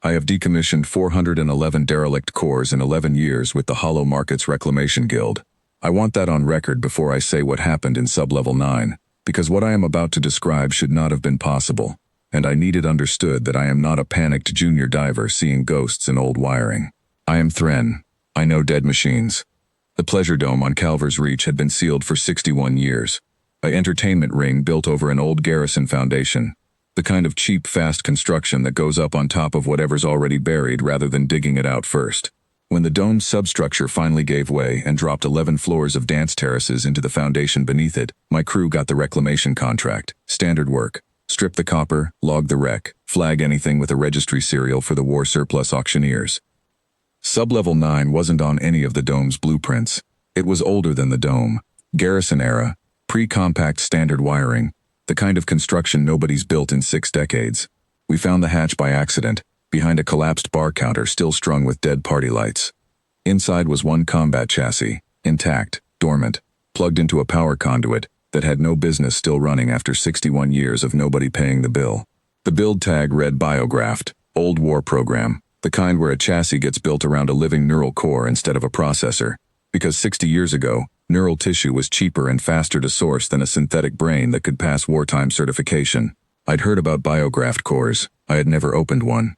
I have decommissioned 411 derelict cores in 11 years with the Hollow Markets Reclamation Guild. I want that on record before I say what happened in Sublevel 9, because what I am about to describe should not have been possible, and I need it understood that I am not a panicked junior diver seeing ghosts in old wiring. I am Thren. I know dead machines. The Pleasure Dome on Calver's Reach had been sealed for 61 years. An entertainment ring built over an old garrison foundation. The kind of cheap, fast construction that goes up on top of whatever's already buried rather than digging it out first. When the dome's substructure finally gave way and dropped 11 floors of dance terraces into the foundation beneath it, my crew got the reclamation contract. Standard work. Strip the copper, log the wreck, flag anything with a registry serial for the war surplus auctioneers. Sublevel 9 wasn't on any of the dome's blueprints. It was older than the dome. Garrison era, pre-compact standard wiring, the kind of construction nobody's built in 6 decades. We found the hatch by accident, behind a collapsed bar counter still strung with dead party lights. Inside was one combat chassis, intact, dormant, plugged into a power conduit that had no business still running after 61 years of nobody paying the bill. The build tag read BioGraft, old war program, the kind where a chassis gets built around a living neural core instead of a processor, because 60 years ago, neural tissue was cheaper and faster to source than a synthetic brain that could pass wartime certification. I'd heard about BioGraft cores. I had never opened one.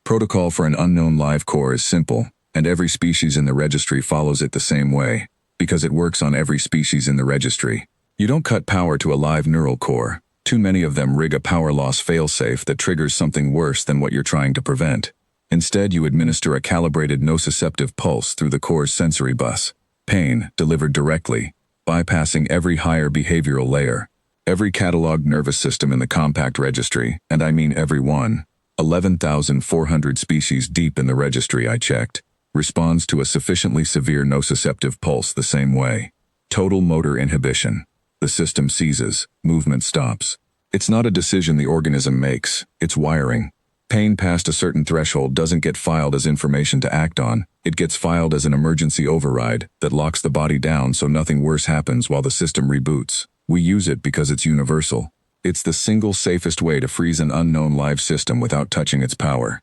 Protocol for an unknown live core is simple, and every species in the registry follows it the same way, because it works on every species in the registry. You don't cut power to a live neural core. Too many of them rig a power loss failsafe that triggers something worse than what you're trying to prevent. Instead, you administer a calibrated nociceptive pulse through the core's sensory bus. Pain delivered directly, bypassing every higher behavioral layer. Every cataloged nervous system in the compact registry, and I mean every one, 11,400 species deep in the registry I checked, responds to a sufficiently severe nociceptive pulse the same way. Total motor inhibition. The system seizes, movement stops. It's not a decision the organism makes, it's wiring. Pain past a certain threshold doesn't get filed as information to act on, it gets filed as an emergency override that locks the body down so nothing worse happens while the system reboots. We use it because it's universal. It's the single safest way to freeze an unknown live system without touching its power.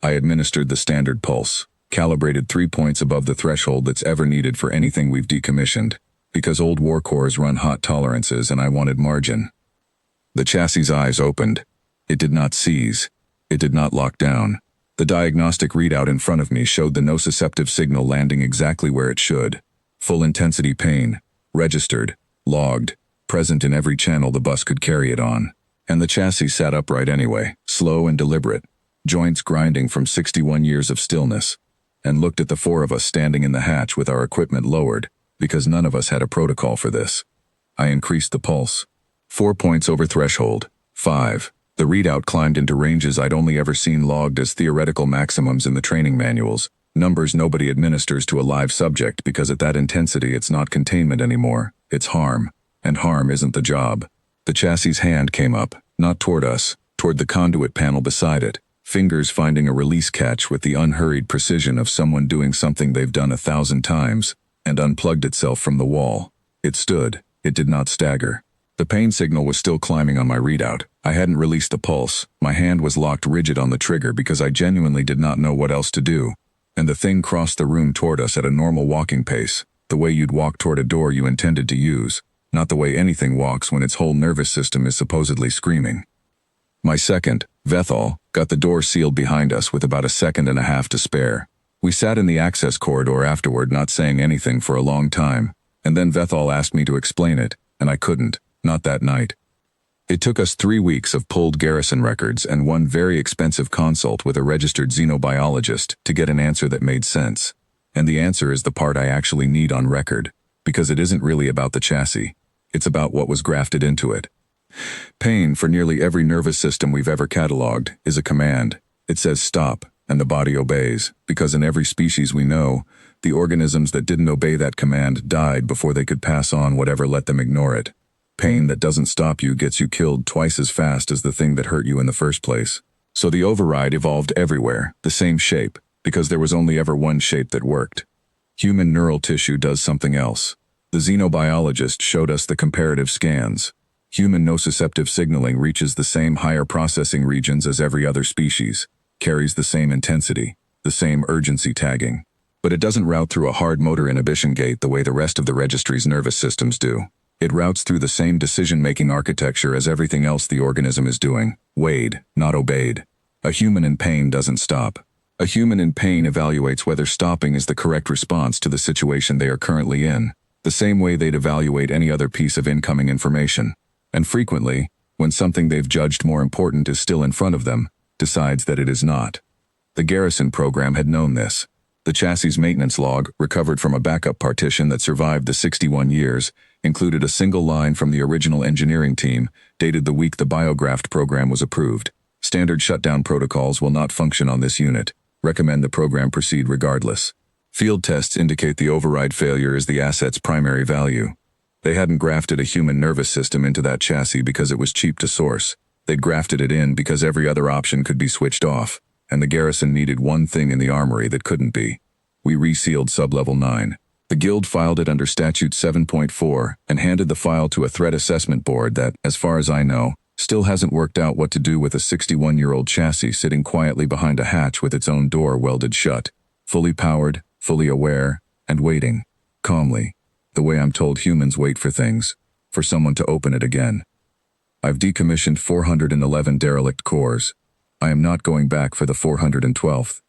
I administered the standard pulse, calibrated 3 points above the threshold that's ever needed for anything we've decommissioned, because old war cores run hot tolerances and I wanted margin. The chassis' eyes opened. It did not seize. It did not lock down. The diagnostic readout in front of me showed the nociceptive signal landing exactly where it should. Full intensity pain, registered, logged, present in every channel the bus could carry it on. And the chassis sat upright anyway, slow and deliberate, joints grinding from 61 years of stillness, and looked at the 4 of us standing in the hatch with our equipment lowered, because none of us had a protocol for this. I increased the pulse. 4 points over threshold. 5. The readout climbed into ranges I'd only ever seen logged as theoretical maximums in the training manuals, numbers nobody administers to a live subject because at that intensity it's not containment anymore, it's harm. And harm isn't the job. The chassis' hand came up, not toward us, toward the conduit panel beside it, fingers finding a release catch with the unhurried precision of someone doing something they've done 1,000 times, and unplugged itself from the wall. It stood. It did not stagger. The pain signal was still climbing on my readout. I hadn't released the pulse. My hand was locked rigid on the trigger because I genuinely did not know what else to do. And the thing crossed the room toward us at a normal walking pace, the way you'd walk toward a door you intended to use, not the way anything walks when its whole nervous system is supposedly screaming. My second, Vethal, got the door sealed behind us with about 1.5 seconds to spare. We sat in the access corridor afterward not saying anything for a long time, and then Vethal asked me to explain it, and I couldn't. Not that night. It took us 3 weeks of pulled garrison records and one very expensive consult with a registered xenobiologist to get an answer that made sense. And the answer is the part I actually need on record, because it isn't really about the chassis. It's about what was grafted into it. Pain for nearly every nervous system we've ever cataloged is a command. It says stop, and the body obeys, because in every species we know, the organisms that didn't obey that command died before they could pass on whatever let them ignore it. Pain that doesn't stop you gets you killed twice as fast as the thing that hurt you in the first place. So the override evolved everywhere, the same shape, because there was only ever one shape that worked. Human neural tissue does something else. The xenobiologist showed us the comparative scans. Human nociceptive signaling reaches the same higher processing regions as every other species. carries the same intensity, the same urgency tagging. But it doesn't route through a hard motor inhibition gate the way the rest of the registry's nervous systems do. It routes through the same decision-making architecture as everything else the organism is doing, weighed, not obeyed. A human in pain doesn't stop. A human in pain evaluates whether stopping is the correct response to the situation they are currently in, the same way they'd evaluate any other piece of incoming information. And frequently, when something they've judged more important is still in front of them, decides that it is not. The Garrison program had known this. The chassis maintenance log, recovered from a backup partition that survived the 61 years, included a single line from the original engineering team, dated the week the BioGraft program was approved. Standard shutdown protocols will not function on this unit. Recommend the program proceed regardless. Field tests indicate the override failure is the asset's primary value. They hadn't grafted a human nervous system into that chassis because it was cheap to source. They'd grafted it in because every other option could be switched off, and the Garrison needed one thing in the armory that couldn't be. We resealed sublevel 9. The Guild filed it under Statute 7.4 and handed the file to a threat assessment board that, as far as I know, still hasn't worked out what to do with a 61-year-old chassis sitting quietly behind a hatch with its own door welded shut, fully powered, fully aware, and waiting, calmly, the way I'm told humans wait for things, for someone to open it again. I've decommissioned 411 derelict cores. I am not going back for the 412th.